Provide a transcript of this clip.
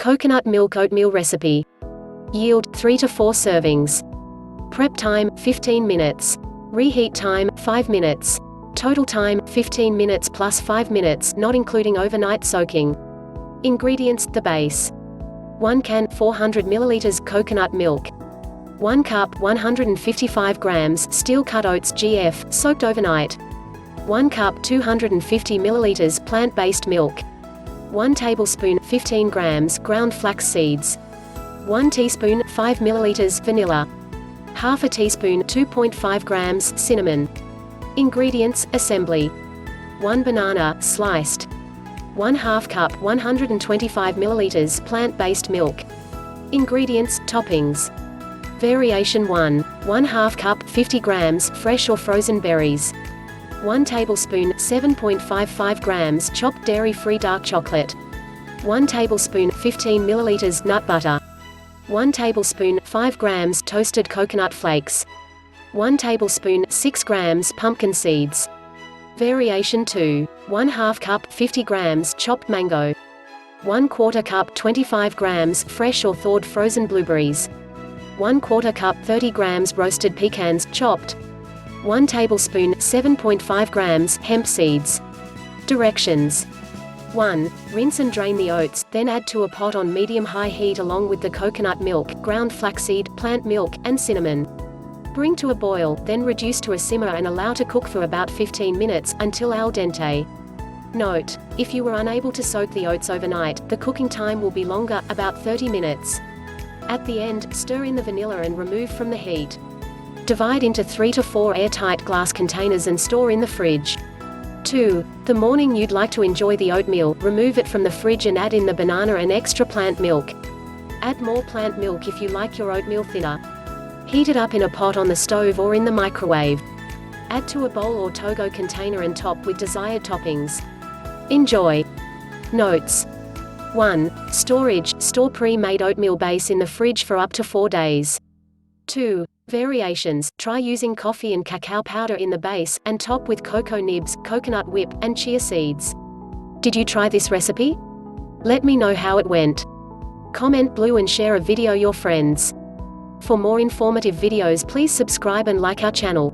Coconut milk oatmeal recipe. Yield 3 to 4 servings. Prep time 15 minutes. Reheat time 5 minutes. Total time 15 minutes plus 5 minutes, not including overnight soaking. Ingredients: the base. 1 can 400 ml coconut milk. 1 cup 155 grams steel cut oats GF, soaked overnight. 1 cup 250 ml plant-based milk. 1 tablespoon 15 grams ground flax seeds. 1 teaspoon 5 ml vanilla. Half a teaspoon 2.5 grams cinnamon. Ingredients: assembly. 1 banana, sliced. 1/2 cup 125 ml plant-based milk. Ingredients: toppings. Variation 1. 1/2 cup 50 grams fresh or frozen berries. 1 tablespoon 7.55 grams chopped dairy-free dark chocolate. 1 tablespoon 15 ml nut butter. 1 tablespoon 5 grams toasted coconut flakes. 1 tablespoon 6 grams pumpkin seeds. Variation 2. 1/2 cup 50 grams chopped mango. 1/4 cup 25 grams fresh or thawed frozen blueberries. 1/4 cup 30 grams roasted pecans, chopped. 1 tablespoon 7.5 grams hemp seeds. Directions. 1. Rinse and drain the oats, then add to a pot on medium-high heat along with the coconut milk, ground flaxseed, plant milk, and cinnamon. Bring to a boil, then reduce to a simmer and allow to cook for about 15 minutes, until al dente. Note: if you were unable to soak the oats overnight, the cooking time will be longer, about 30 minutes. At the end, stir in the vanilla and remove from the heat. Divide into 3 to 4 airtight glass containers and store in the fridge. 2. The morning you'd like to enjoy the oatmeal, remove it from the fridge and add in the banana and extra plant milk. Add more plant milk if you like your oatmeal thinner. Heat it up in a pot on the stove or in the microwave. Add to a bowl or togo container and top with desired toppings. Enjoy. Notes. 1. Storage: store pre-made oatmeal base in the fridge for up to 4 days. 2. Variations: try using coffee and cacao powder in the base, and top with cocoa nibs, coconut whip, and chia seeds. Did you try this recipe? Let me know how it went. Comment below and share a video your friends. For more informative videos, please subscribe and like our channel.